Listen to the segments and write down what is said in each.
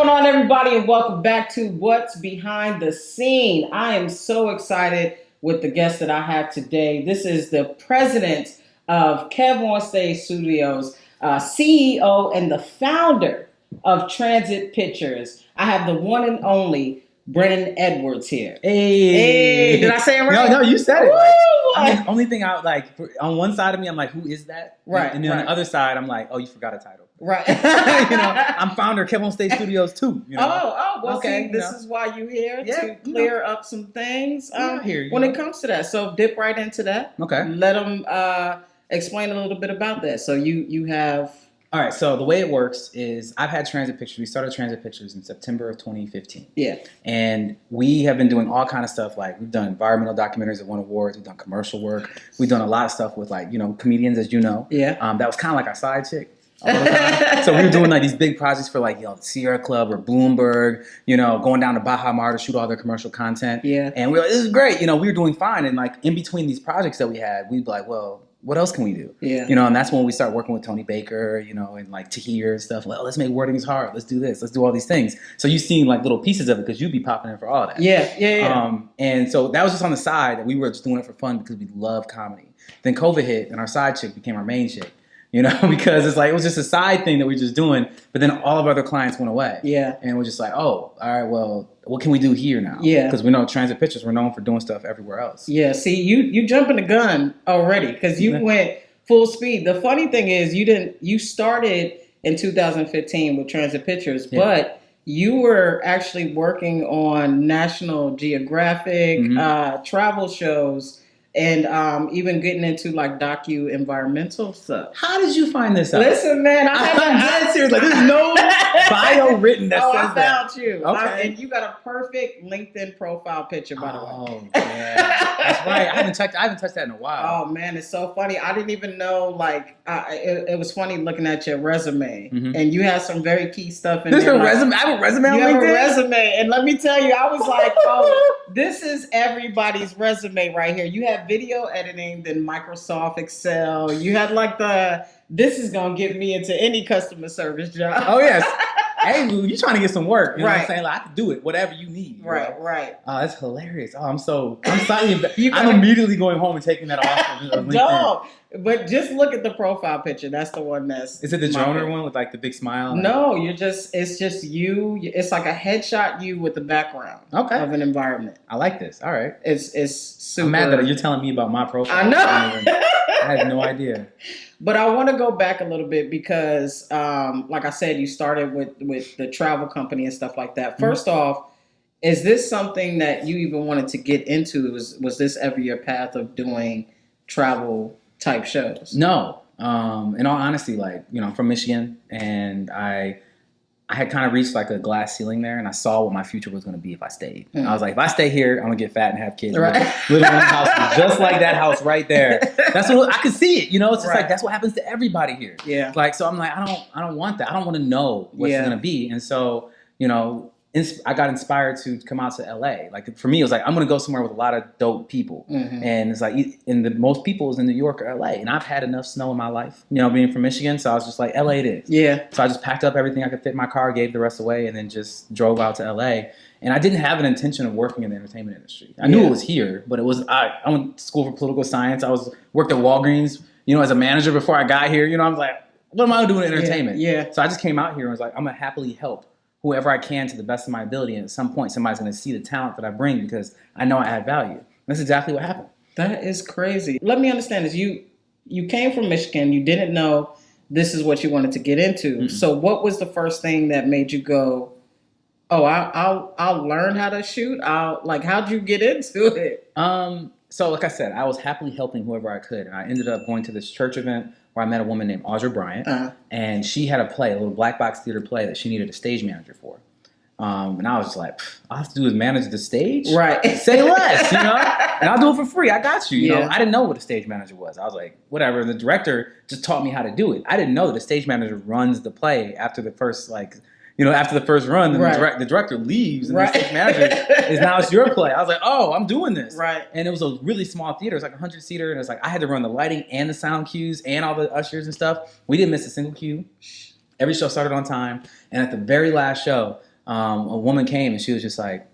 going on, everybody, and welcome back to What's Behind the Scene. I am so excited with the guest that I have today. This is the president of Kevonstage Studios, CEO and the founder of Transit Pictures. I have the one and only Brennon Edwards here. Hey, did I say it right? No, you said it. Like, only thing I like on one side of me, I'm like, who is that? Right. And then on the other side, I'm like, oh, you forgot a title. Right. I'm founder of Kevonstage Studios too. Well, okay, see, this is why you're here to clear up some things when it comes to that. So dip right into that. Okay. Let them explain a little bit about that. So you have. All right, so the way it works is I've had Transit Pictures. We started Transit Pictures in September of 2015. Yeah. And we have been doing all kind of stuff. Like we've done environmental documentaries that won awards. We've done commercial work. We've done a lot of stuff with comedians, as you know. Yeah. That was kind of like our side chick. So we were doing like these big projects for the Sierra Club or Bloomberg, going down to Baja Mar to shoot all their commercial content. Yeah. And we were like, this is great. We were doing fine. And in between these projects that we had, we'd be like, well, what else can we do? Yeah. And that's when we start working with Tony Baker, and Tahir and stuff. Well, let's make Wording is Hard. Let's do this. Let's do all these things. So you've seen little pieces of it because you'd be popping in for all that. Yeah. And so that was just on the side that we were just doing it for fun because we love comedy. Then COVID hit and our side chick became our main chick. Because it's it was just a side thing that we were just doing, but then all of our other clients went away. Yeah. And we're just like, oh, all right, well, what can we do here now? Yeah. Because we know Transit Pictures, we're known for doing stuff everywhere else. Yeah. See, you jumping the gun already because you went full speed. The funny thing is you started in 2015 with Transit Pictures, but you were actually working on National Geographic travel shows. And even getting into docu-environmental stuff. How did you find this out? Listen, man, I'm dead serious. There's no bio written that says that. I found you. Okay. And you got a perfect LinkedIn profile picture, by the way. Oh, yeah. That's right. I haven't touched that in a while. Oh, man, it's so funny. I didn't even know, it was funny looking at your resume. Mm-hmm. And you have some very key stuff in there. I have a resume on LinkedIn? You have a resume. And let me tell you, I was like, oh, this is everybody's resume right here. You have video editing, then Microsoft Excel. You had this is going to get me into any customer service job. Oh, yes. Hey, Lou, you're trying to get some work. You know right. what I'm saying? I can do it, whatever you need. Right. Oh, that's hilarious. Oh, I'm slightly I'm immediately going home and taking that off of LinkedIn. Don't. But just look at the profile picture. That's the one that's... Is it the droner one with the big smile? No, it's just you. It's like a headshot you with the background of an environment. I like this. All right. It's super... I'm mad that you're telling me about my profile. I know. I had no idea. But I want to go back a little bit because, like I said, you started with the travel company and stuff like that. First off, is this something that you even wanted to get into? Was this ever your path of doing travel type shows? No. In all honesty, I'm from Michigan, and I had kind of reached a glass ceiling there, and I saw what my future was going to be if I stayed. I was like, if I stay here, I'm going to get fat and have kids. Right. Live in a house just like that house right there. That's what I could see it. It's just that's what happens to everybody here. Yeah. So I'm like, I don't want that. I don't want to know what's going to be. And so, I got inspired to come out to LA. For me, it was I'm going to go somewhere with a lot of dope people. Mm-hmm. And it's and the most people is in New York or LA. And I've had enough snow in my life, being from Michigan. So I was just like, LA it is. Yeah. So I just packed up everything I could fit in my car, gave the rest away, and then just drove out to LA. And I didn't have an intention of working in the entertainment industry. I knew it was here, but it was, I went to school for political science. Worked at Walgreens, as a manager before I got here. I was like, what am I doing in entertainment? Yeah. So I just came out here and was like, I'm going to happily help whoever I can to the best of my ability. And at some point, somebody's going to see the talent that I bring because I know I add value. And that's exactly what happened. That is crazy. Let me understand this. You came from Michigan. You didn't know this is what you wanted to get into. Mm-hmm. So what was the first thing that made you go, oh, I'll learn how to shoot? How'd you get into it? So like I said, I was happily helping whoever I could. And I ended up going to this church event where I met a woman named Audra Bryant. And she had a play, a little black box theater play that she needed a stage manager for. And I was just like, all I have to do is manage the stage? Right. Say less, And I'll do it for free. I got you, you know? I didn't know what a stage manager was. I was like, whatever. The director just taught me how to do it. I didn't know that a stage manager runs the play after the first, after the first run, then the director leaves, and the stage manager is now it's your play. I was like, oh, I'm doing this. Right. And it was a really small theater. It was 100-seater, and it's I had to run the lighting and the sound cues and all the ushers and stuff. We didn't miss a single cue. Every show started on time. And at the very last show, a woman came and she was just like,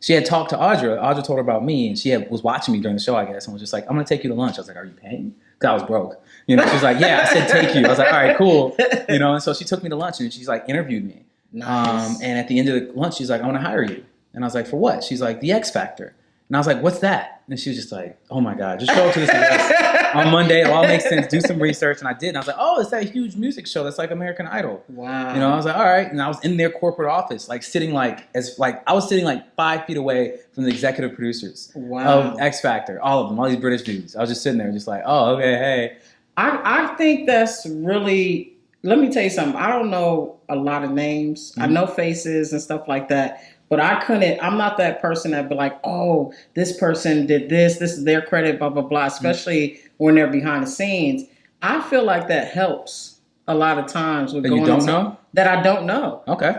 She had talked to Audra. Audra told her about me, and was watching me during the show, I guess, and was just like, I'm going to take you to lunch. I was like, are you paying? Because I was broke. She was like, yeah, I said take you. I was like, all right, cool. And so she took me to lunch, and she's like, interviewed me. Nice. And at the end of the lunch, she's like, I want to hire you. And I was like, for what? She's like, the X Factor. And I was like, what's that? And she was just like, oh my God, just show up to this event on Monday. It all makes sense. Do some research. And I did. And I was like, oh, it's that huge music show that's like American Idol. Wow. I was like, all right. And I was in their corporate office, like sitting I was sitting like 5 feet away from the executive producers of X Factor, all of them, all these British dudes. I was just sitting there just like, oh, okay, hey. I think that's really, let me tell you something. I don't know a lot of names. Mm-hmm. I know faces and stuff like that. But I'm not that person that'd be like, oh, this person did this is their credit, blah, blah, blah, especially when they're behind the scenes. I feel like that helps a lot of times with that you don't know? That I don't know. Okay.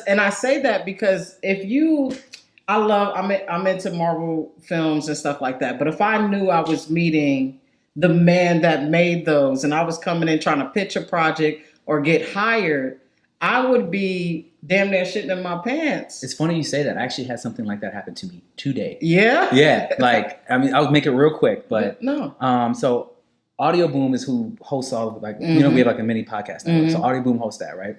And I say that because I'm into Marvel films and stuff like that. But if I knew I was meeting the man that made those and I was coming in trying to pitch a project or get hired, I would be damn near shitting in my pants. It's funny you say that. I actually had something like that happen to me today. Yeah? Yeah. I'll make it real quick, but no. So Audio Boom is who hosts all of we have like a mini podcast network. Mm-hmm. So Audio Boom hosts that, right?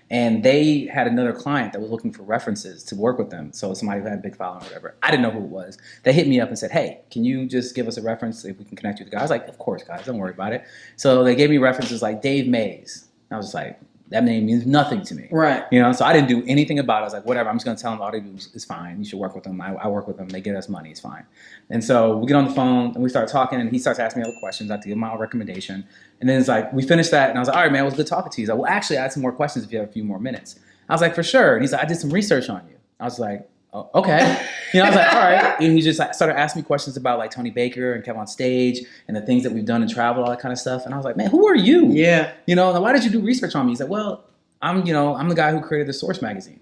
And they had another client that was looking for references to work with them. So somebody who had a big following or whatever. I didn't know who it was. They hit me up and said, hey, can you just give us a reference if we can connect you with the guy? I was like, of course, guys, don't worry about it. So they gave me references like Dave Mays. I was like, that name means nothing to me. Right. So I didn't do anything about it. I was like, whatever, I'm just going to tell them Audio Boom is fine. You should work with them. I work with them. They get us money. It's fine. And so we get on the phone and we start talking and he starts asking me other questions. I have to give him my recommendation. And then it's like, we finished that and I was like, all right, man, it was good talking to you. He's like, well, actually, I had some more questions if you have a few more minutes. I was like, for sure. And he's like, I did some research on you. I was like, oh, okay. I was like, all right. And he just started asking me questions about like Tony Baker and Kevonstage and the things that we've done and travel, all that kind of stuff. And I was like, man, who are you? Yeah. Like, why did you do research on me? He's like, well, I'm the guy who created the Source magazine.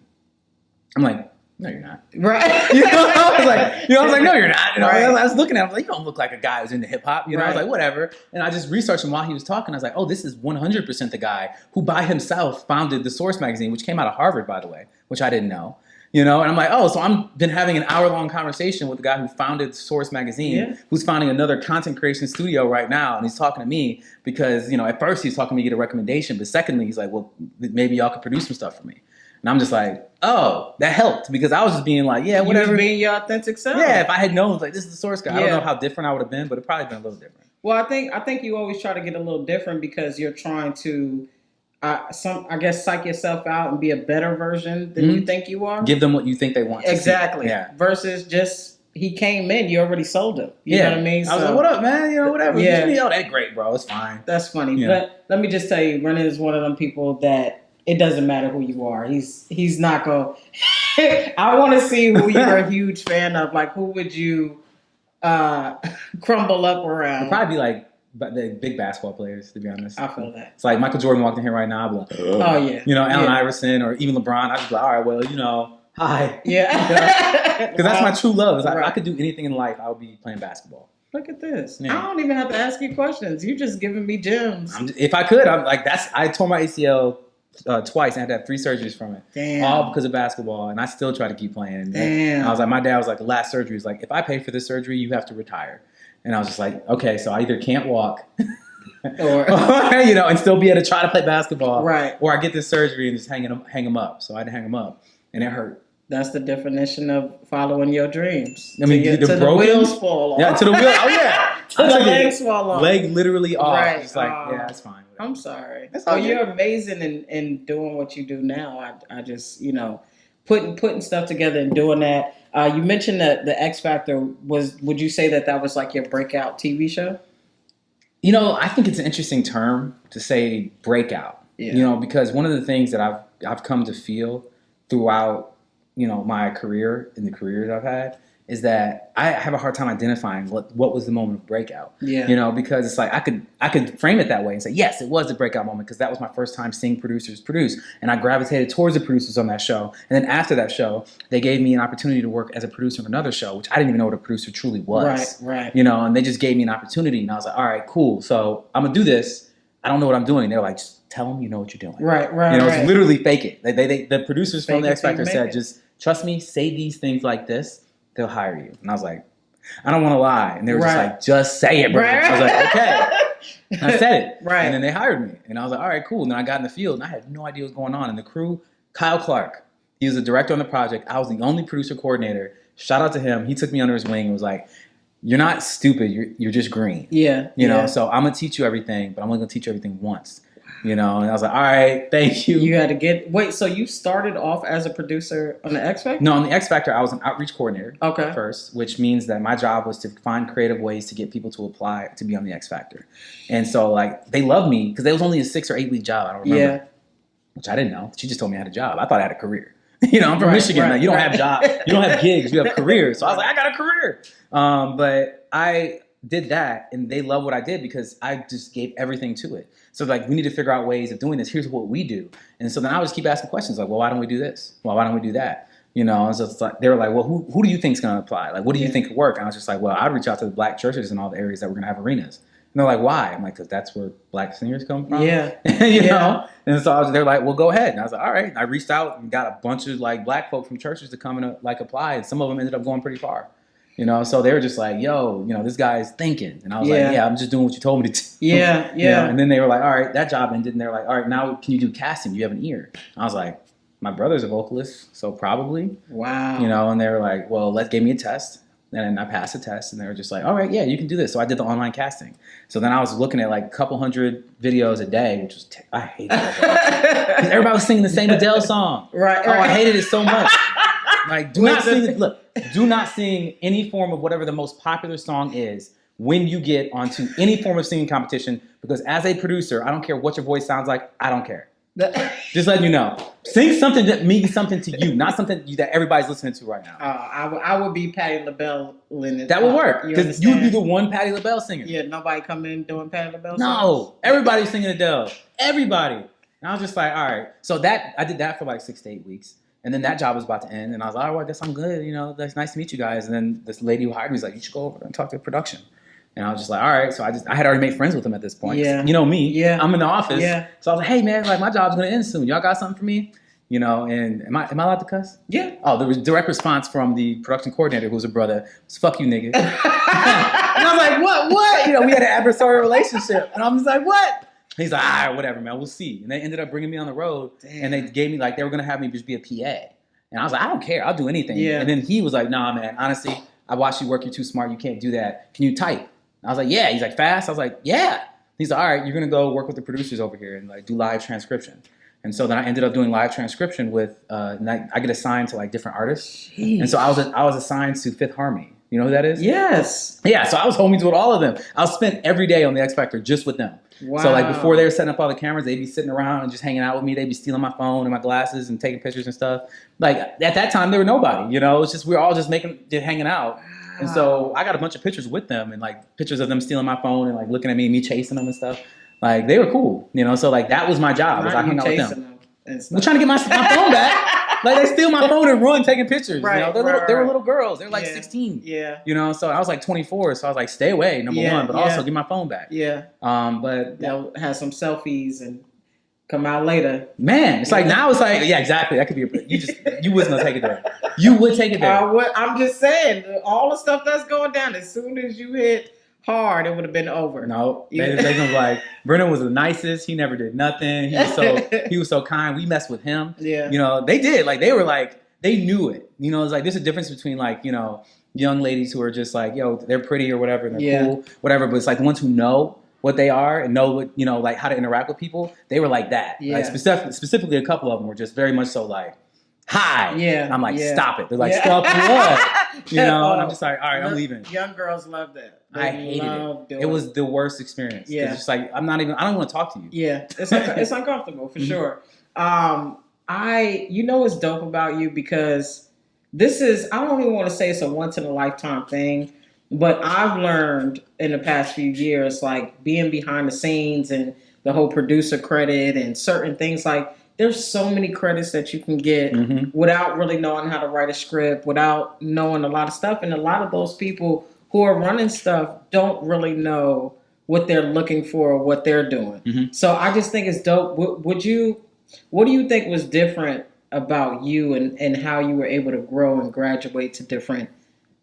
I'm like, no, you're not. Right. I was like, no, you're not. Right. I was looking at him, I was like, you don't look like a guy who's into hip hop. Right. I was like, whatever. And I just researched him while he was talking. I was like, oh, this is 100% the guy who by himself founded the Source magazine, which came out of Harvard, by the way, which I didn't know. And I'm like, oh, so I'm been having an hour-long conversation with the guy who founded Source magazine, who's founding another content creation studio right now, and he's talking to me because, at first he's talking to me to get a recommendation, but secondly, he's like, well, maybe y'all could produce some stuff for me. And I'm just like, oh, that helped because I was just being like, yeah, whatever. You being your authentic self. Yeah, if I had known, like, this is the Source guy, I don't know how different I would have been, but it probably been a little different. Well, I think you always try to get a little different because you're trying to psych yourself out and be a better version than you think you are. Give them what you think they want. Exactly. Yeah. Versus just he came in, you already sold him. You know what I mean? I was like, what up, man? Whatever. Yeah. That's great, bro. It's fine. That's funny. Yeah. But let me just tell you, Brennon is one of them people that it doesn't matter who you are. He's not going I want to see who you're a huge fan of. Like, who would you crumble up around? It'd probably be like the big basketball players, to be honest. I feel that. It's like Michael Jordan walked in here right now, I'd be like, oh yeah. Allen Iverson or even LeBron, I'd just be like, all right, well, hi. Yeah. Because that's my true love. Is like, if I could do anything in life, I would be playing basketball. Look at this. Yeah. I don't even have to ask you questions. You're just giving me gems. If I could, I tore my ACL twice and I had to have 3 surgeries from it. Damn. All because of basketball, and I still try to keep playing. Damn. I was like, my dad was like, the last surgery is like, if I pay for this surgery, you have to retire. And I was just like, okay, so I either can't walk or and still be able to try to play basketball. Right. Or I get this surgery and just hang him up. So I had to hang him up. And it hurt. That's the definition of following your dreams. I mean, the wheels fall off. Yeah, to the wheel. Oh, yeah. To the legs fall off. Leg literally off. Right. It's like, yeah, it's fine. Whatever. I'm sorry. Oh, you're amazing in doing what you do now. I just, putting stuff together and doing that. You mentioned that the X Factor would you say that was like your breakout TV show? I think it's an interesting term to say breakout. Yeah. Because one of the things that I've come to feel throughout, my career and the careers I've had is that I have a hard time identifying what was the moment of breakout. Yeah. Because it's like I could frame it that way and say, yes, it was the breakout moment because that was my first time seeing producers produce. And I gravitated towards the producers on that show. And then after that show, they gave me an opportunity to work as a producer on another show, which I didn't even know what a producer truly was. Right. And they just gave me an opportunity and I was like, all right, cool. So I'm going to do this. I don't know what I'm doing. They're like, just tell them you know what you're doing. Right. It's literally fake it. The producers from the X Factor said, it. just trust me, say these things like this, they'll hire you. And I was like, I don't want to lie. And they were just like, just say it, bro. I was like, okay. And I said it. And then they hired me. And I was like, all right, cool. And then I got in the field and I had no idea what was going on. And the crew, Kyle Clark, he was the director on the project. I was the only producer coordinator. Shout out to him. He took me under his wing and was like, you're not stupid. You're just green. You know, so I'm going to teach you everything, but I'm only going to teach you everything once. You know, and I was like, all right, thank you. You had to wait, so you started off as a producer on the X Factor? No, on the X Factor, I was an outreach coordinator first, which means that my job was to find creative ways to get people to apply to be on the X Factor. And so, like, they loved me because it was only a 6 or 8 week job. I don't remember. Which I didn't know. She just told me I had a job. I thought I had a career. You know, I'm from Michigan. Like, you don't have jobs. You don't have gigs. You have careers. So I was like, I got a career. But I did that, and they loved what I did because I just gave everything to it. So, like, we need to figure out ways of doing this. Here's what we do. And so then I would just keep asking questions like, well, why don't we do this? Well, why don't we do that? You know, and so it's like, they were like, well, who do you think is going to apply? Like, what do you think could work? And I was just like, well, I'd reach out to the black churches in all the areas that we're going to have arenas. And they're like, why? I'm like, because that's where black singers come from. You know? And so they're like, well, go ahead. And I was like, all right. And I reached out and got a bunch of, like, black folk from churches to come and, like, apply. And some of them ended up going pretty far. You know, so they were just like, yo, you know, this guy's thinking. And I was like, yeah, I'm just doing what you told me to do. You know? And then they were like, all right, that job ended. And they're like, all right, now can you do casting? Do you have an ear? And I was like, my brother's a vocalist, so probably. Wow. You know, and they were like, well, give me a test. And I passed the test. And they were just like, all right, yeah, you can do this. So I did the online casting. So then I was looking at like a couple hundred videos a day, which was, I hated it. Because everybody was singing the same Adele song. I hated it so much. Like, do not sing any form of whatever the most popular song is when you get onto any form of singing competition, because as a producer, I don't care what your voice sounds like. I don't care. Just letting you know. Sing something that means something to you, not something that everybody's listening to right now. I would be Patti LaBelle in it. That would work, because you would be the one Patti LaBelle singer. Yeah, nobody come in doing Patti LaBelle songs? No, everybody's singing Adele. Everybody. And I was just like, all right. So I did that for like 6 to 8 weeks. And then that job was about to end. And I was like, all right, I guess I'm good. You know, that's nice to meet you guys. And then this lady who hired me was like, you should go over and talk to production. And I was just like, all right. So I had already made friends with them at this point. Yeah. You know me. Yeah. I'm in the office. Yeah. So I was like, hey, man, like my job's going to end soon. Y'all got something for me? You know, and am I allowed to cuss? Yeah. Oh, there was direct response from the production coordinator, who was a brother. It was, fuck you, nigga. And I was like, what? You know, we had an adversarial relationship. And I was like, what? And he's like, all right, whatever, man. We'll see. And they ended up bringing me on the road. Damn. And they gave me, like, they were going to have me just be a PA. And I was like, I don't care. I'll do anything. Yeah. And then he was like, nah, man, honestly, I watched you work. You're too smart. You can't do that. Can you type? And I was like, yeah. He's like, fast? I was like, yeah. He's like, all right, you're going to go work with the producers over here and like do live transcription. And so then I ended up doing live transcription with, and I get assigned to like different artists. Jeez. And so I was assigned to Fifth Harmony. You know who that is? Yes. Yeah, so I was homies with all of them. I was spent every day on the X Factor just with them. Wow. So like before they were setting up all the cameras, they'd be sitting around and just hanging out with me. They'd be stealing my phone and my glasses and taking pictures and stuff. Like at that time, there were nobody. You know, it's just we were all just hanging out. And so I got a bunch of pictures with them and like pictures of them stealing my phone and like looking at me chasing them and stuff. Like they were cool, you know. So like that was my job. Was I hang out with them. We're trying to get my phone back. Like they steal my phone and run taking pictures. Right, you know, they were little girls. They were like 16. Yeah. You know, so I was like 24. So I was like, stay away, number one, but also get my phone back. Yeah. But they'll have some selfies and come out later. Man, it's like now it's like exactly. That could be you wasn't gonna take it there. You would take it there. I'm just saying all the stuff that's going down. As soon as you hit hard, it would have been over. No, they gonna be like, Brennon was the nicest. He never did nothing. He was so kind. We messed with him. Yeah, you know, they did. Like they were like, they knew it. You know, it's like there's a difference between like, you know, young ladies who are just like, yo, they're pretty or whatever, and they're cool, whatever. But it's like the ones who know what they are and know what, you know, like how to interact with people. They were like that. Yeah. Like specifically, a couple of them were just very much so like, hi. Yeah. And I'm like, stop it. They're like, stop what? You know, and I'm just like, all right, I'm leaving. Young girls love that. I hated it. It was the worst experience. Yeah. It's just like, I don't want to talk to you. Yeah. It's uncomfortable for sure. You know what's dope about you, because this is, I don't even want to say it's a once in a lifetime thing, but I've learned in the past few years, like being behind the scenes and the whole producer credit and certain things, like there's so many credits that you can get without really knowing how to write a script, without knowing a lot of stuff. And a lot of those people who are running stuff don't really know what they're looking for or what they're doing. Mm-hmm. So I just think it's dope. What do you think was different about you and how you were able to grow and graduate to different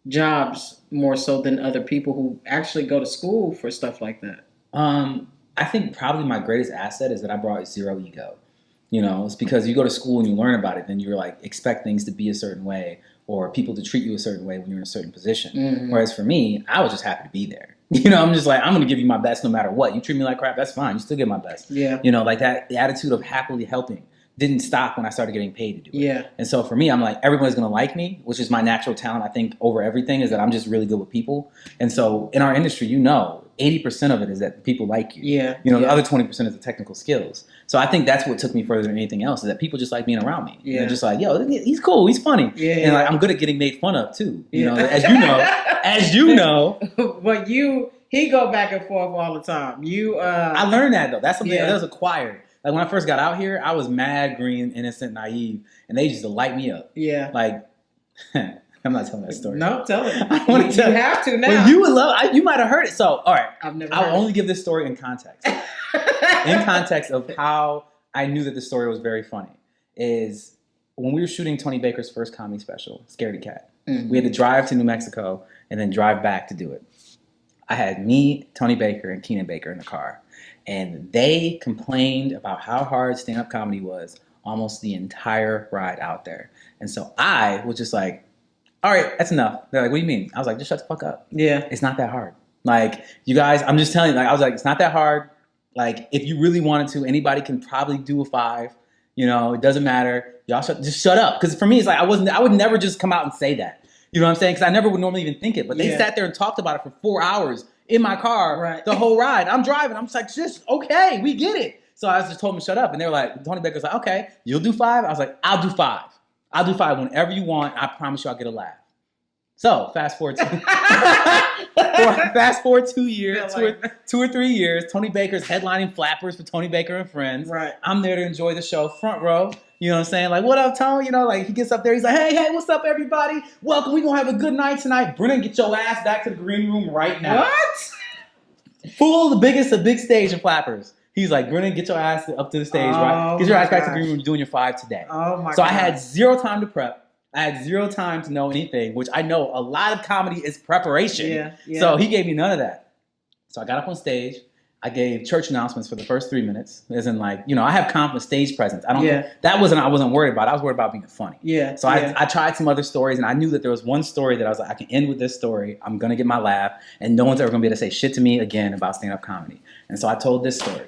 jobs more so than other people who actually go to school for stuff like that? I think probably my greatest asset is that I brought zero ego. You know, it's because you go to school and you learn about it, then you're like expect things to be a certain way or people to treat you a certain way when you're in a certain position. Mm-hmm. Whereas for me, I was just happy to be there. You know, I'm just like, I'm going to give you my best no matter what. You treat me like crap, that's fine. You still get my best. Yeah. You know, like that, the attitude of happily helping didn't stop when I started getting paid to do it. Yeah. And so for me, I'm like, everybody's going to like me, which is my natural talent, I think, over everything, is that I'm just really good with people. And so in our industry, you know, 80% of it is that people like you. Yeah. You know, the other 20% is the technical skills. So I think that's what took me further than anything else, is that people just like being around me. Yeah. They're just like, yo, he's cool, he's funny. Yeah. And like, I'm good at getting made fun of too. You know, as you know. But he go back and forth all the time. I learned that though. That's something that was acquired. Like when I first got out here, I was mad, green, innocent, naive, and they used to light me up. Yeah. Like, I'm not telling that story. No, tell it. I want to tell you. Have to now. Well, you would love. You might have heard it. So, all right. I'll only give this story in context. In context of how I knew that the story was very funny is when we were shooting Tony Baker's first comedy special, Scaredy Cat. Mm-hmm. We had to drive to New Mexico and then drive back to do it. I had me, Tony Baker, and Keenan Baker in the car. And they complained about how hard stand-up comedy was almost the entire ride out there. And so I was just like, all right, that's enough. They're like, what do you mean? I was like, just shut the fuck up. Yeah. It's not that hard. Like, you guys, I'm just telling you, like, I was like, it's not that hard. Like, if you really wanted to, anybody can probably do a 5. You know, it doesn't matter. Y'all just shut up. Because for me, it's like, I would never just come out and say that. You know what I'm saying? Because I never would normally even think it. But they sat there and talked about it for 4 hours in my car the whole ride. I'm driving. I'm just like, just okay, we get it. So I just told them to shut up. And they were like, Tony Baker's like, okay, you'll do 5? I was like, I'll do 5. I'll do 5 whenever you want. I promise you I'll get a laugh. So fast forward 2 years, 2 or 3 years. Tony Baker's headlining Flappers for Tony Baker and Friends. Right. I'm there to enjoy the show, front row. You know what I'm saying? Like, what up, Tony? You know, like he gets up there. He's like, hey, what's up, everybody? Welcome. We're going to have a good night tonight. Brennan, get your ass back to the green room right now. What? Full the big stage of Flappers. He's like, Brennan, get your ass up to the stage, right? Get your ass back to the green room. You're doing your 5 today. Oh, my God. So I had 0 time to prep. I had 0 time to know anything, which I know a lot of comedy is preparation. Yeah. So he gave me none of that. So I got up on stage. I gave church announcements for the first 3 minutes. As in, like, you know, I have confident stage presence. I wasn't worried about. I was worried about being funny. Yeah. So I tried some other stories, and I knew that there was one story that I was like, I can end with this story. I'm gonna get my laugh, and no one's ever gonna be able to say shit to me again about stand-up comedy. And so I told this story.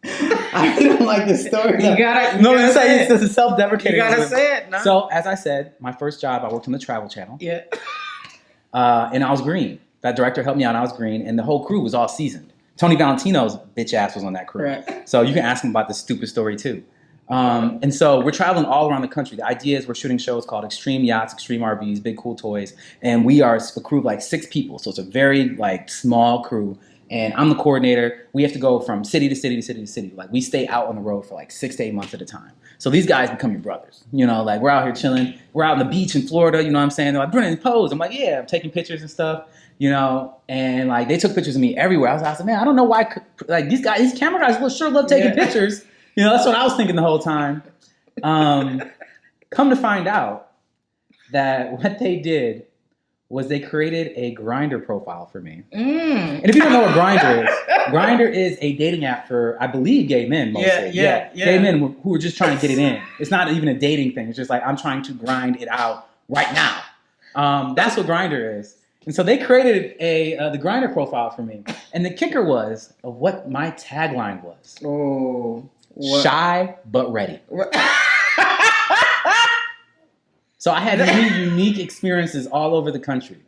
I don't like this story. It's a self-deprecating. You gotta say it. No? So as I said, my first job, I worked on the Travel Channel. Yeah. And I was green. That director helped me out, and I was green, and the whole crew was all seasoned. Tony Valentino's bitch ass was on that crew. Right. So you can ask him about this stupid story too. And so we're traveling all around the country. The idea is we're shooting shows called Extreme Yachts, Extreme RVs, Big Cool Toys, and we are a crew of like 6 people. So it's a very like small crew. And I'm the coordinator. We have to go from city to city to city to city. Like we stay out on the road for like 6 to 8 months at a time. So these guys become your brothers. You know, like we're out here chilling. We're out on the beach in Florida. You know what I'm saying? They're like, Brennan, pose. I'm like, yeah, I'm taking pictures and stuff. You know, and like they took pictures of me everywhere. I was like, man, I don't know why. Like these camera guys sure love taking pictures. You know, that's what I was thinking the whole time. Come to find out that what they did was they created a Grindr profile for me. And if you don't know what Grindr is, Grindr is a dating app for, I believe, gay men mostly. Yeah. Gay men who are just trying to get it in. It's not even a dating thing. It's just like, I'm trying to grind it out right now. That's what Grindr is. And so they created the Grindr profile for me. And the kicker was of what my tagline was. Oh. What? Shy but ready. So I had many unique experiences all over the country.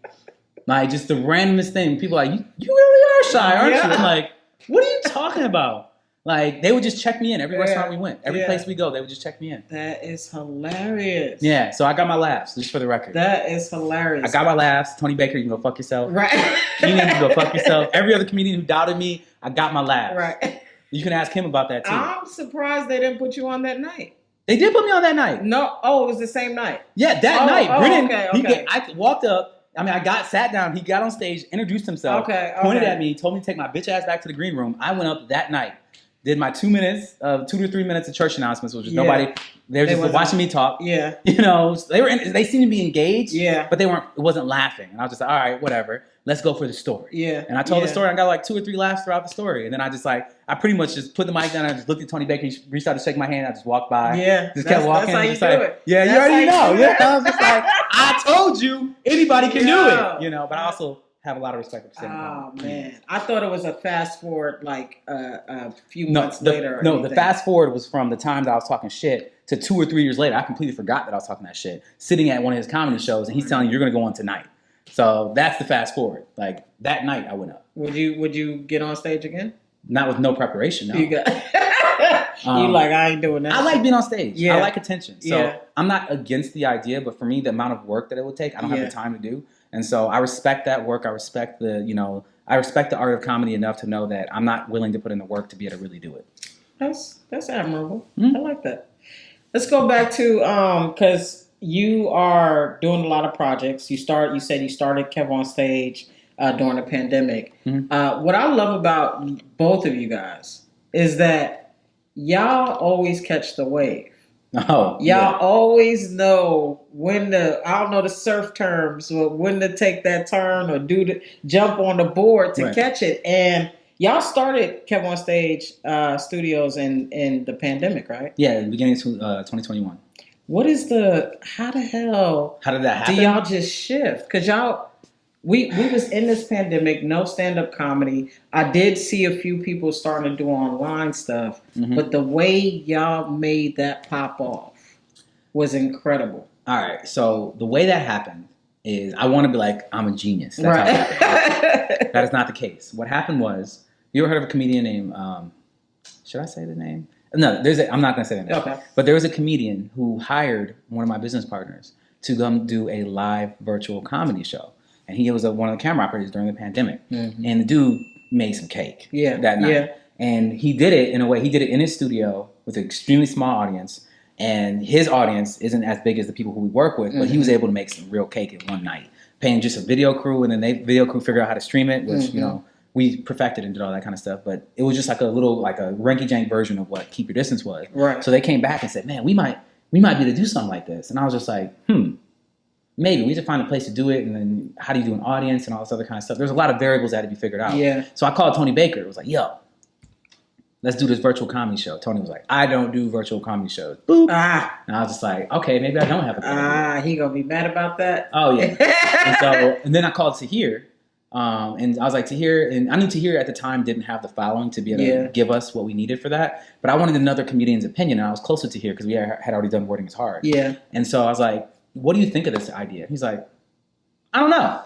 Like just the randomest thing. People are like, you really are shy, aren't you? I'm like, what are you talking about? Like they would just check me in every restaurant we went. Every place we go, they would just check me in. That is hilarious. Yeah, so I got my laughs, just for the record. That is hilarious. I got my laughs. Tony Baker, you can go fuck yourself. Right. Keenan, you can go fuck yourself. Every other comedian who doubted me, I got my laughs. Right. You can ask him about that too. I'm surprised they didn't put you on that night. They did put me on that night. No, it was the same night. Yeah, that night. Brennan, okay. I walked up I mean, sat down. He got on stage, introduced himself, pointed at me, told me to take my bitch ass back to the green room. I went up that night, did my 2 to 3 minutes of church announcements, which is nobody. They were just watching me talk. Yeah. You know, they seemed to be engaged. Yeah. But it wasn't laughing. And I was just like, all right, whatever. Let's go for the story. Yeah. And I told the story. I got like 2 or 3 laughs throughout the story. And then I pretty much just put the mic down. I just looked at Tony Baker. He reached out to shake my hand. I just walked by. Yeah. Just kept walking. That's how you do it. Yeah, you already know. Yeah. I was just like, I told you, anybody can do it. You know, but I also have a lot of respect for stand-up. Oh man, I thought it was a fast forward like a few months later. The fast forward was from the time that I was talking shit to 2 or 3 years later. I completely forgot that I was talking that shit. Sitting at one of his comedy shows, and he's telling you you're going to go on tonight. So that's the fast forward. Like that night, I went up. Would you get on stage again? Not with no preparation. No. You got. You like I ain't doing that. I like being on stage. Yeah. I like attention. So I'm not against the idea, but for me, the amount of work that it would take, I don't have the time to do. And so I respect that work. I respect I respect the art of comedy enough to know that I'm not willing to put in the work to be able to really do it. That's admirable. Mm-hmm. I like that. Let's go back to because you are doing a lot of projects. You said you started Kevonstage during the pandemic. Mm-hmm. What I love about both of you guys is that y'all always catch the wave. Oh, y'all always know when I don't know the surf terms, but when to take that turn or jump on the board to catch it. And y'all started Kevonstage Studios in the pandemic, right? Yeah, in the beginning of 2021. How the hell? How did that happen? Do y'all just shift? Because we was in this pandemic, no stand-up comedy. I did see a few people starting to do online stuff, but the way y'all made that pop off was incredible. All right, so the way that happened is I want to be like, I'm a genius. That's how it happened. That is not the case. What happened was, you ever heard of a comedian named, should I say the name? No, I'm not going to say the name. Okay. But there was a comedian who hired one of my business partners to come do a live virtual comedy show. And he was one of the camera operators during the pandemic. Mm-hmm. And the dude made some cake that night. Yeah. And he did it in a way, he did it in his studio with an extremely small audience. And his audience isn't as big as the people who we work with, but he was able to make some real cake in one night. Paying just a video crew, and then video crew figured out how to stream it, which, we perfected and did all that kind of stuff. But it was just like a little, like a rinky-jank version of what Keep Your Distance was. Right. So they came back and said, man, we might be able to do something like this. And I was just like, maybe we need to find a place to do it, and then how do you do an audience and all this other kind of stuff. There's a lot of variables that had to be figured out. Yeah. So I called Tony Baker. It was like, yo, let's do this virtual comedy show. Tony was like, I don't do virtual comedy shows. Boop. And I was just like, okay, maybe I don't have a good idea. He gonna be mad about that? Oh yeah. and then I called Tahir. And I was like, Tahir, and I knew Tahir at the time didn't have the following to be able to give us what we needed for that. But I wanted another comedian's opinion, and I was closer to Tahir because we had already done Wording is Hard. Yeah. And so I was like, what do you think of this idea? He's like, I don't know.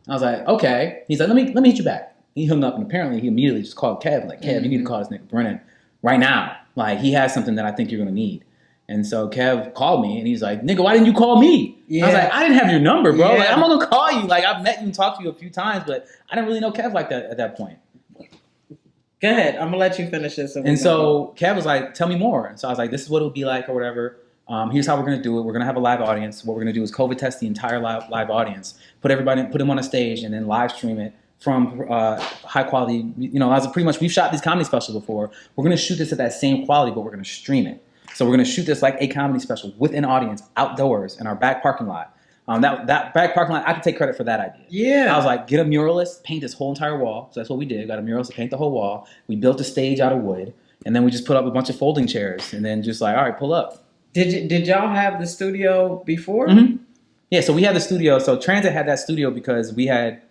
I was like, okay. He's like, let me hit you back. He hung up, and apparently he immediately just called Kev, like, Kev, you need to call this nigga Brennon right now. Like, he has something that I think you're going to need. And so Kev called me, and he's like, nigga, why didn't you call me? Yeah. I was like, I didn't have your number, bro. Yeah. Like, I'm not going to call you. Like, I've met you and talked to you a few times, but I didn't really know Kev like that at that point. Go ahead. I'm going to let you finish this. And so Kev was like, tell me more. And so I was like, this is what it would be like or whatever. Here's how we're going to do it. We're going to have a live audience. What we're going to do is COVID test the entire live audience, put them on a stage, and then live stream it from high quality. We've shot these comedy specials before. We're going to shoot this at that same quality, but we're going to stream it. So we're going to shoot this like a comedy special with an audience outdoors in our back parking lot. That back parking lot, I could take credit for that idea. Yeah. I was like, get a muralist, paint this whole entire wall. So that's what we did. Got a muralist to paint the whole wall. We built a stage out of wood, and then we just put up a bunch of folding chairs, and then just like, all right, pull up. Did y'all have the studio before? Mm-hmm. Yeah, so we had the studio. So Transit had that studio because we had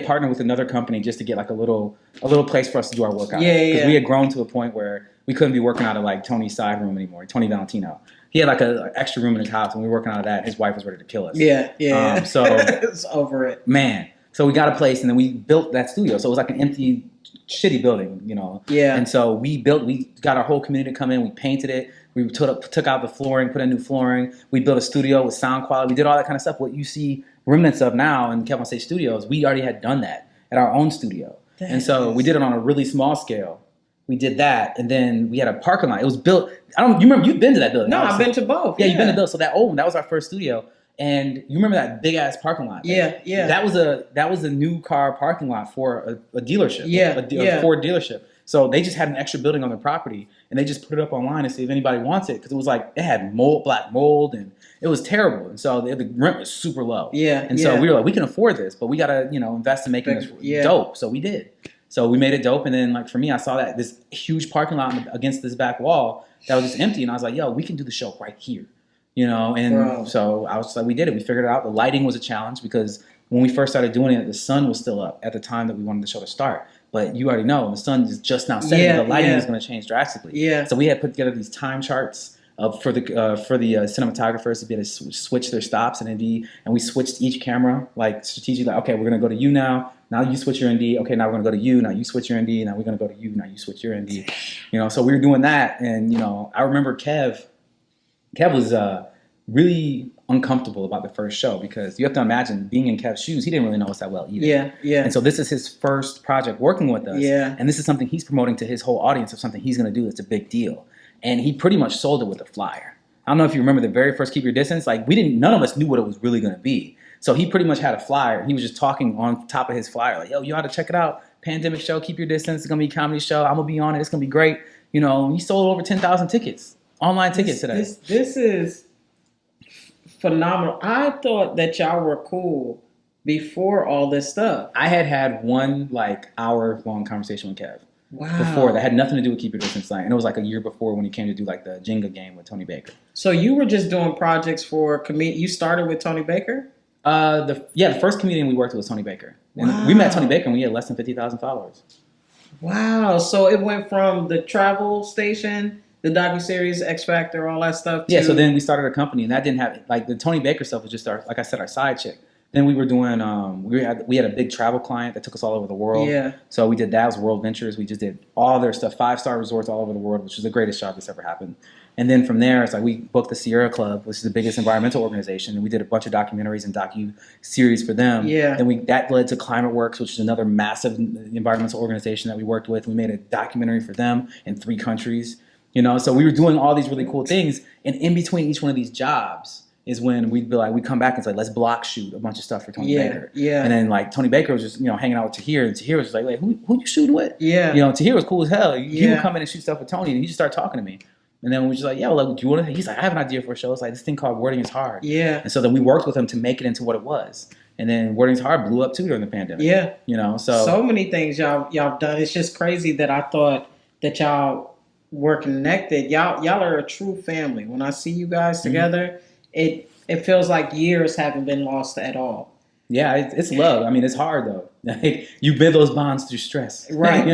partnered with another company just to get like a little place for us to do our work out. Yeah, because we had grown to a point where we couldn't be working out of like Tony's side room anymore. Tony Valentino. He had like an extra room in his house, and we were working out of that. His wife was ready to kill us. Yeah. So it's over it, man. So we got a place, and then we built that studio. So it was like an empty, shitty building, Yeah. And so we got our whole community to come in. We painted it. We took out the flooring, put in new flooring. We built a studio with sound quality. We did all that kind of stuff. What you see remnants of now in Kevonstage Studios, we already had done that at our own studio. And so we did it on a really small scale. We did that, and then we had a parking lot. It was built. You remember? You've been to that building. No, I've been to both. Yeah, you've been to both. So that was our first studio. And you remember that big ass parking lot? Yeah, yeah. That was a new car parking lot for a dealership. Yeah, a Ford dealership. So they just had an extra building on their property, and they just put it up online to see if anybody wants it, because it was like it had black mold, and it was terrible. And so the rent was super low. Yeah. And so we were like, we can afford this, but we gotta invest in making this dope. So we did. So we made it dope, and then like for me, I saw that this huge parking lot against this back wall that was just empty, and I was like, yo, we can do the show right here. And so I was like, we did it. We figured it out. The lighting was a challenge because when we first started doing it, the sun was still up at the time that we wanted the show to start. But you already know the sun is just now setting. The lighting is going to change drastically. Yeah. So we had put together these time charts for the cinematographers to be able to switch their stops, and we switched each camera like strategically. Like, okay, we're going to go to you now. Now you switch your ND. Okay, now we're going to go to you. Now you switch your ND. Now we're going to go to you. Now you switch your ND. So we were doing that, and I remember Kev was really uncomfortable about the first show, because you have to imagine being in Kev's shoes, he didn't really know us that well either. Yeah, yeah. And so this is his first project working with us. Yeah. And this is something he's promoting to his whole audience of something he's going to do. It's a big deal. And he pretty much sold it with a flyer. I don't know if you remember the very first Keep Your Distance. Like none of us knew what it was really going to be. So he pretty much had a flyer. He was just talking on top of his flyer, like, yo, you ought to check it out. Pandemic show, Keep Your Distance. It's going to be a comedy show. I'm going to be on it. It's going to be great. He sold over 10,000 tickets, online tickets today. This is phenomenal. I thought that y'all were cool before all this stuff. I had one like hour-long conversation with Kev. Wow. Before that had nothing to do with Keep Your Distance, and it was like a year before when he came to do like the Jenga game with Tony Baker. So you were just doing projects for comedian. You started with Tony Baker? The first comedian we worked with was Tony Baker. And wow. We met Tony Baker and we had less than 50,000 followers. Wow. So it went from the travel station, the docuseries, X Factor, all that stuff. Yeah, so then we started a company, and that didn't have, like, the Tony Baker stuff was just our side chick. Then we were doing, we had a big travel client that took us all over the world. Yeah. So we did that. It was World Ventures. We just did all their stuff, 5-star resorts all over the world, which was the greatest job that's ever happened. And then from there, it's like we booked the Sierra Club, which is the biggest environmental organization, and we did a bunch of documentaries and docu-series for them. Yeah. Then that led to Climate Works, which is another massive environmental organization that we worked with. We made a documentary for them in 3 countries. So we were doing all these really cool things, and in between each one of these jobs is when we'd be like, we'd come back and say, let's block shoot a bunch of stuff for Tony Baker. Yeah. And then like Tony Baker was just, hanging out with Tahir, and Tahir was just like, who you shooting with? Yeah. Tahir was cool as hell. He would come in and shoot stuff with Tony, and he just started talking to me. And then we were just like, do you want to? He's like, I have an idea for a show. It's like this thing called Wording is Hard. Yeah. And so then we worked with him to make it into what it was. And then Wording is Hard blew up too during the pandemic. Yeah. So many things y'all done. It's just crazy that I thought that y'all were connected. Y'all are a true family. When I see you guys together, it feels like years haven't been lost at all. Yeah, it's love. I mean, it's hard though. You build those bonds through stress. Right.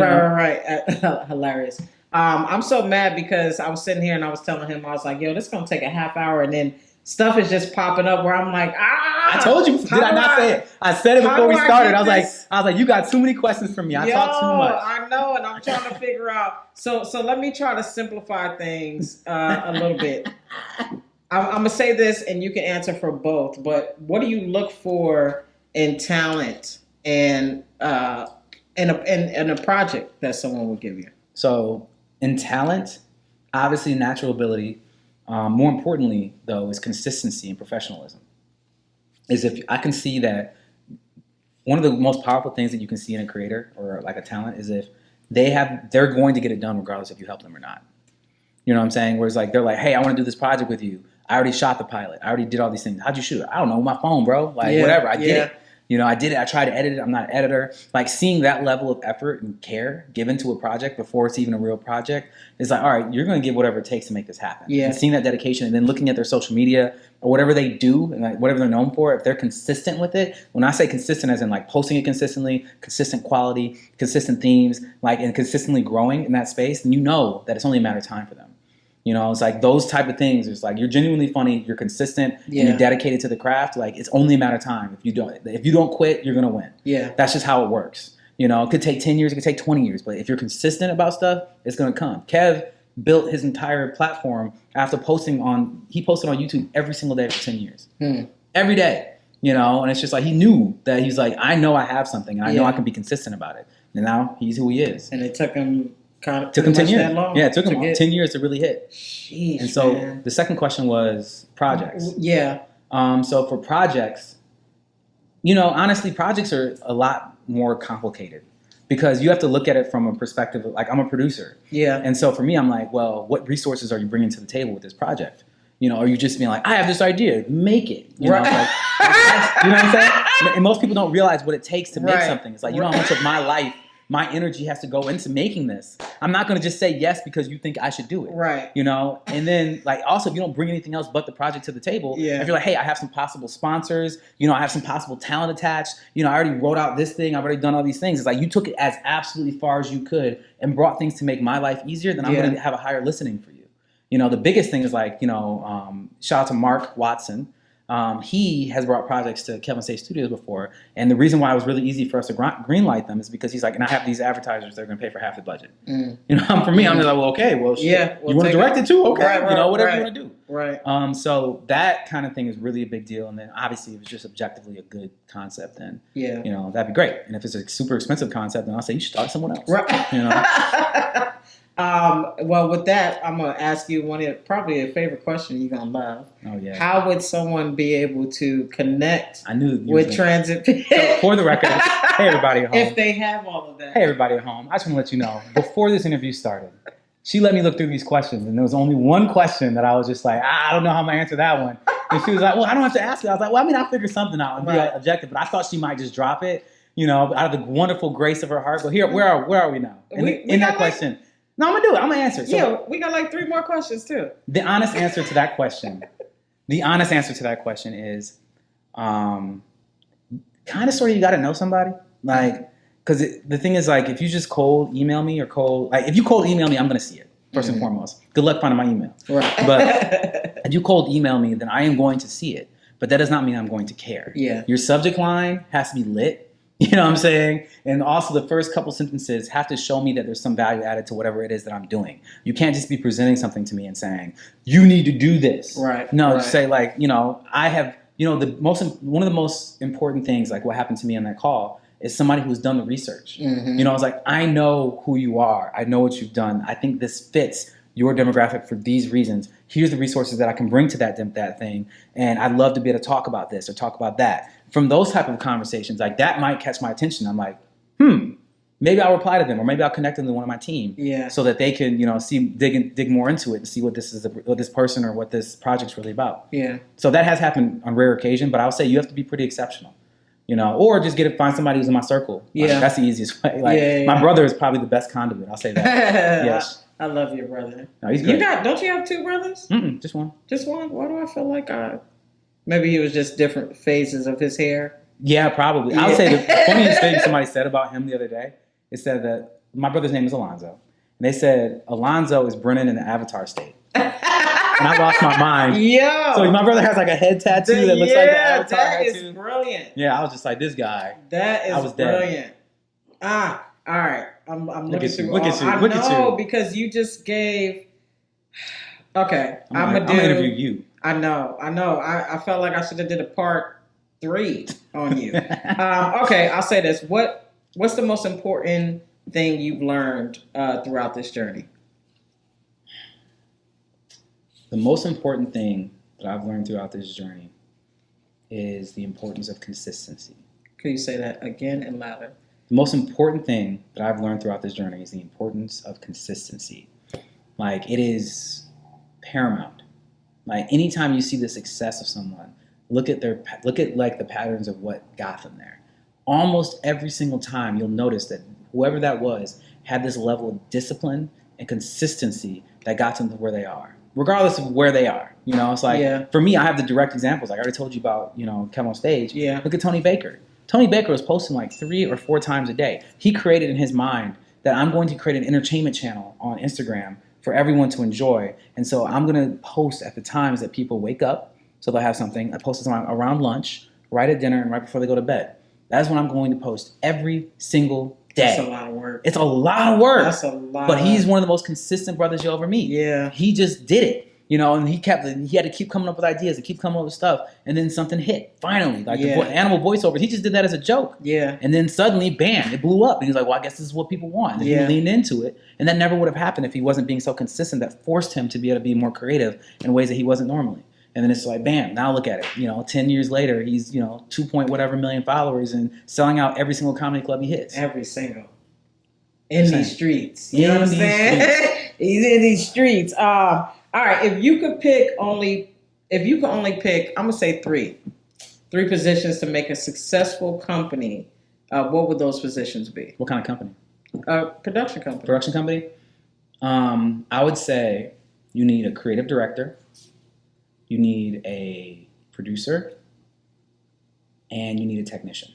Hilarious. I'm so mad because I was sitting here and I was telling him, I was like, yo, this is going to take a half hour. And then stuff is just popping up where I'm like, I told you. Did I not say it? I said it before we started. I was like, you got too many questions from me. I talk too much. I know, and I'm trying to figure out. So let me try to simplify things a little bit. I'm going to say this and you can answer for both, but what do you look for in talent and in a project that someone would give you? So in talent, obviously natural ability. More importantly, though, is consistency and professionalism. Is if I can see that one of the most powerful things that you can see in a creator or like a talent is if they're going to get it done regardless if you help them or not. You know what I'm saying? Whereas like they're like, hey, I want to do this project with you. I already shot the pilot. I already did all these things. How'd you shoot it? I don't know, my phone, bro. Like whatever. I did it. I did it. I tried to edit it. I'm not an editor. Like seeing that level of effort and care given to a project before it's even a real project is like, all right, you're going to give whatever it takes to make this happen. Yeah. And seeing that dedication and then looking at their social media or whatever they do and like whatever they're known for, if they're consistent with it. When I say consistent as in like posting it consistently, consistent quality, consistent themes, like and consistently growing in that space, then you know that it's only a matter of time for them. It's like those type of things. It's like you're genuinely funny, you're consistent, and you're dedicated to the craft. Like it's only a matter of time. If you don't quit, you're gonna win. Yeah, that's just how it works. It could take 10 years, it could take 20 years, but if you're consistent about stuff, it's gonna come. Kev built his entire platform after posted on YouTube every single day for 10 years, every day. And it's just like he knew that he's like, I know I have something, and I know I can be consistent about it. And now he's who he is. And it took him. Took him 10 years. Yeah, it took him 10 years to really hit. Jeez, and so man. The second question was projects. Yeah. So for projects, honestly, projects are a lot more complicated because you have to look at it from a perspective of, like, I'm a producer. Yeah. And so for me, I'm like, well, what resources are you bringing to the table with this project? Are you just being like, I have this idea, make it. Right. You know what I'm saying? And most people don't realize what it takes to make something. It's like, you know how much of my life, my energy has to go into making this. I'm not going to just say yes because you think I should do it. Right. And then, like, also, if you don't bring anything else but the project to the table, if you're like, hey, I have some possible sponsors, I have some possible talent attached, I already wrote out this thing, I've already done all these things. It's like, you took it as absolutely far as you could and brought things to make my life easier, then I'm going to have a higher listening for you. The biggest thing is, like, shout out to Mark Watson. He has brought projects to Kevonstage Studios before, and the reason why it was really easy for us to greenlight them is because he's like, and I have these advertisers that are going to pay for half the budget. For me, I'm just like, well, okay, well, shit, you want to direct it too? Okay, whatever you want to do. Right. So that kind of thing is really a big deal, and then obviously if it's just objectively a good concept, then that'd be great. And if it's a super expensive concept, then I'll say you should talk to someone else. Right. Well, with that, I'm going to ask you probably a favorite question you're going to love. Oh, yeah. How would someone be able to connect with Transit Pit? So, for the record, hey, everybody at home. If they have all of that. Hey, everybody at home. I just want to let you know, before this interview started, she let me look through these questions, and there was only one question that I was just like, I don't know how I'm going to answer that one. And she was like, well, I don't have to ask you. I was like, well, I'll figure something out and be objective. But I thought she might just drop it, out of the wonderful grace of her heart. But here, where are we now? In that question. No, I'm going to do it. I'm going to answer. So, we got like 3 more questions too. The honest answer to that question is kind of sort of you got to know somebody. Like, because the thing is, like, if you just cold email me if you cold email me, I'm going to see it first and foremost. Good luck finding my email. Right. But if you cold email me, then I am going to see it. But that does not mean I'm going to care. Yeah. Your subject line has to be lit. You know what I'm saying? And also the first couple sentences have to show me that there's some value added to whatever it is that I'm doing. You can't just be presenting something to me and saying, you need to do this. Right. No, just say, like, I have, one of the most important things, like what happened to me on that call, is somebody who's done the research. Mm-hmm. I was like, I know who you are. I know what you've done. I think this fits your demographic for these reasons. Here's the resources that I can bring to that thing. And I'd love to be able to talk about this or talk about that. From those type of conversations, like, that might catch my attention. I'm like, maybe I'll reply to them, or maybe I'll connect them to one of my team, so that they can, dig more into it and see what this person or what this project's really about. Yeah. So that has happened on rare occasion, but I would say you have to be pretty exceptional, or just find somebody who's in my circle. Yeah. Like, that's the easiest way. Like, my brother is probably the best conduit. I'll say that. Yes. I love your brother. No, he's great. Don't you have 2 brothers? Just one. Just one? Why do I feel like maybe he was just different phases of his hair? Yeah, probably. I would say the funniest thing somebody said about him the other day, it said that my brother's name is Alonzo. And they said, Alonzo is Brennon in the Avatar state. And I lost my mind. Yo! So my brother has like a head tattoo that looks like the Avatar tattoo. That is brilliant. Yeah, I was just like, this guy. That is brilliant. All right. I'm looking through. Look at you. Because you just gave. Okay, I'm gonna interview you. I know. I felt like I should have did a part 3 on you. Okay, I'll say this. What's the most important thing you've learned throughout this journey? The most important thing that I've learned throughout this journey is the importance of consistency. Could you say that again and louder? The most important thing that I've learned throughout this journey is the importance of consistency. Like, it is paramount. Like, anytime you see the success of someone, look at like the patterns of what got them there. Almost every single time you'll notice that whoever that was had this level of discipline and consistency that got them to where they are, regardless of where they are. It's like, for me, I have the direct examples. Like I already told you about, Kevonstage. Yeah. Look at Tony Baker. Tony Baker was posting like 3 or 4 times a day. He created in his mind that I'm going to create an entertainment channel on Instagram for everyone to enjoy. And so I'm going to post at the times that people wake up. So they'll have something. I post it around lunch, right at dinner, and right before they go to bed. That's when I'm going to post every single day. That's a lot of work. It's a lot of work. That's a lot. But he's one of the most consistent brothers you'll ever meet. Yeah. He just did it. And he had to keep coming up with ideas and keep coming up with stuff. And then something hit, finally. Like the animal voiceover. He just did that as a joke. Yeah. And then suddenly, bam, it blew up. And he's like, well, I guess this is what people want. And he leaned into it. And that never would have happened if he wasn't being so consistent that forced him to be able to be more creative in ways that he wasn't normally. And then it's like, bam, now look at it. 10 years later, he's, 2 point whatever million followers and selling out every single comedy club he hits. Every single. In these streets. You know what I'm saying? He's in these streets. All right. If you could only pick, I'm going to say three positions to make a successful company, what would those positions be? What kind of company? Production company. Production company? I would say you need a creative director. You need a producer, and you need a technician.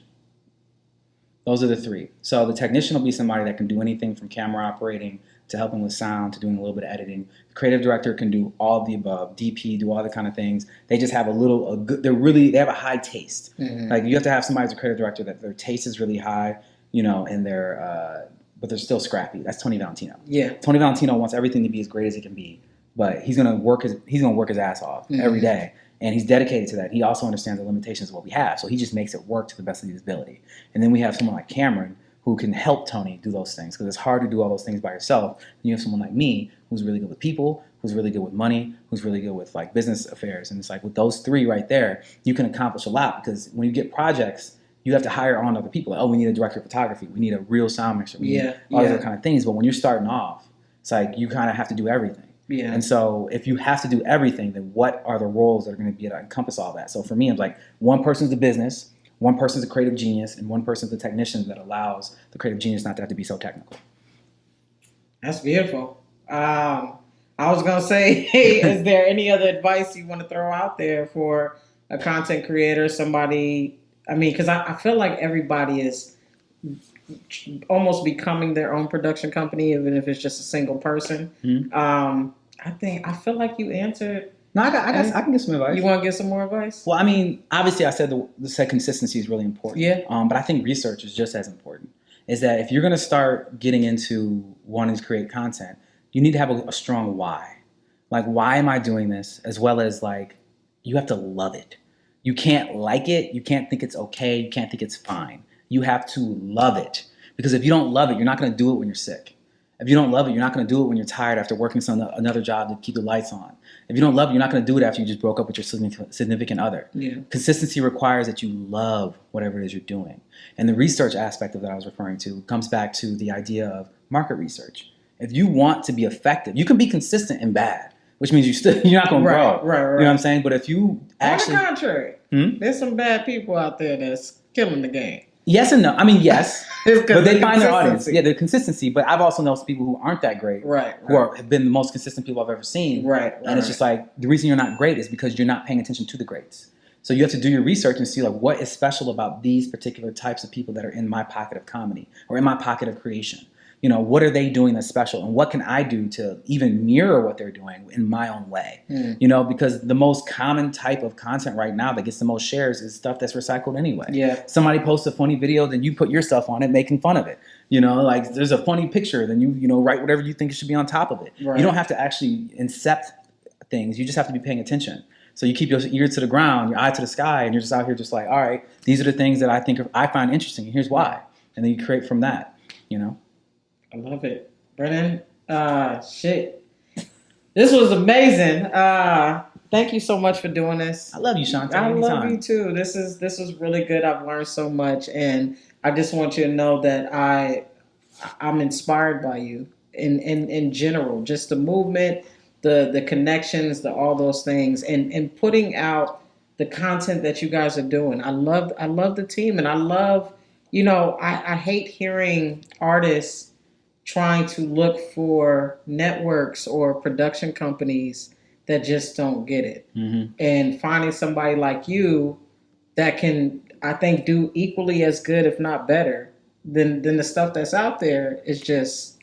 Those are the three. So the technician will be somebody that can do anything from camera operating to helping with sound to doing a little bit of editing. The creative director can do all of the above, DP, do all the kind of things. They just have they have a high taste. Mm-hmm. Like you have to have somebody as a creative director that their taste is really high, and but they're still scrappy. That's Tony Valentino. Yeah. Tony Valentino wants everything to be as great as it can be. But he's gonna work his ass off every day, and he's dedicated to that. He also understands the limitations of what we have, so he just makes it work to the best of his ability. And then we have someone like Cameron who can help Tony do those things because it's hard to do all those things by yourself. And you have someone like me who's really good with people, who's really good with money, who's really good with like business affairs. And it's like with those three right there, you can accomplish a lot because when you get projects, you have to hire on other people. Like, we need a director of photography, we need a real sound mixer, we need all those other kind of things. But when you're starting off, it's like you kind of have to do everything. Yeah. And so if you have to do everything, then what are the roles that are going to be able to encompass all that? So for me, I'm like, one person's the business, one person's a creative genius, and one person's the technician that allows the creative genius not to have to be so technical. That's beautiful. I was going to say, hey, is there any other advice you want to throw out there for a content creator, somebody? I mean, because I feel like everybody is almost becoming their own production company, even if it's just a single person. Mm-hmm. I feel like you answered. No, I can get some advice. You want to get some more advice? Well, I mean, obviously I said consistency is really important. Yeah. But I think research is just as important. Is that if you're going to start getting into wanting to create content, you need to have a strong why. Like, why am I doing this? As well as like, you have to love it. You can't like it. You can't think it's okay. You can't think it's fine. You have to love it. Because if you don't love it, you're not going to do it when you're sick. If you don't love it, you're not going to do it when you're tired after working another job to keep the lights on. If you don't love it, you're not going to do it after you just broke up with your significant other. Yeah. Consistency requires that you love whatever it is you're doing. And the research aspect of that I was referring to comes back to the idea of market research. If you want to be effective, you can be consistent and bad, which means you're not going to grow. Right. You know what I'm saying? But if you actually... On the contrary, there's some bad people out there that's killing the game. Yes and no. I mean, yes, but they find their audience. Yeah, the consistency. But I've also known people who aren't that great, who have been the most consistent people I've ever seen. And it's just like, the reason you're not great is because you're not paying attention to the greats. So you have to do your research and see like what is special about these particular types of people that are in my pocket of comedy or in my pocket of creation. What are they doing that's special, and what can I do to even mirror what they're doing in my own way? Because the most common type of content right now that gets the most shares is stuff that's recycled anyway. Yeah. Somebody posts a funny video, then you put yourself on it making fun of it. Like there's a funny picture, then you write whatever you think should be on top of it. Right. You don't have to actually incept things. You just have to be paying attention. So you keep your ear to the ground, your eye to the sky, and you're just out here just like, all right, these are the things that I find interesting, and here's why. And then you create from that, I love it. Brennon, shit. This was amazing. Thank you so much for doing this. I love you, Chaunte. I love you too. This was really good. I've learned so much, and I just want you to know that I'm inspired by you in general. Just the movement, the connections, all those things, and putting out the content that you guys are doing. I love the team, and I love, I hate hearing artists trying to look for networks or production companies that just don't get it. Mm-hmm. And finding somebody like you that can, I think, do equally as good, if not better, than the stuff that's out there is just,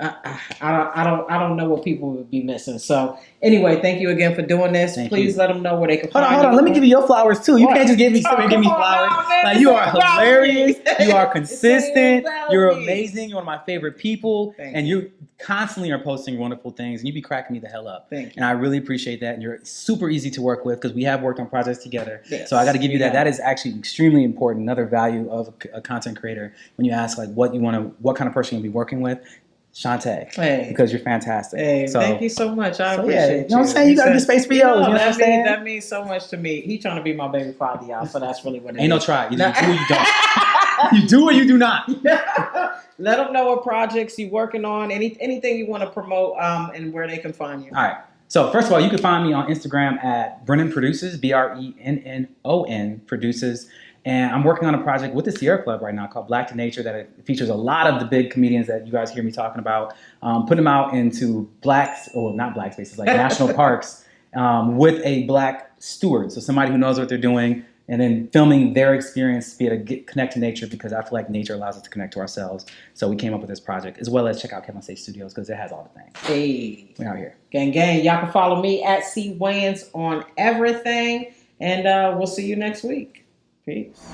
I don't know what people would be missing. So anyway, thank you again for doing this. Please let them know where they can find you. Hold on. Let me give you your flowers too. You can't just give me flowers. Like, you are hilarious. You are consistent. You're amazing. You're one of my favorite people. And you constantly are posting wonderful things, and you be cracking me the hell up. Thank you. And I really appreciate that. And you're super easy to work with because we have worked on projects together. Yes. So I got to give you that. That is actually extremely important. Another value of a content creator when you ask like what kind of person you'll be working with. Chaunte. Hey. Because you're fantastic. Hey, so, thank you so much. I appreciate you. You know what I'm saying? You got to get space for yours. You know what I'm saying? That means so much to me. He trying to be my baby father, y'all, so that's really what it is. Ain't no try. You do or you don't. You do or you do not. Let them know what projects you're working on, anything you want to promote, and where they can find you. All right. So first of all, you can find me on Instagram at Brennon Produces, BRENNON Produces. And I'm working on a project with the Sierra Club right now called Black to Nature that features a lot of the big comedians that you guys hear me talking about. Putting them out into not black spaces, like national parks with a black steward. So somebody who knows what they're doing, and then filming their experience to be able to connect to nature, because I feel like nature allows us to connect to ourselves. So we came up with this project, as well as check out Kevonstage Studios because it has all the things. Hey. We're out here. Gang, gang. Y'all can follow me at C Wayans on everything. And we'll see you next week. Peace.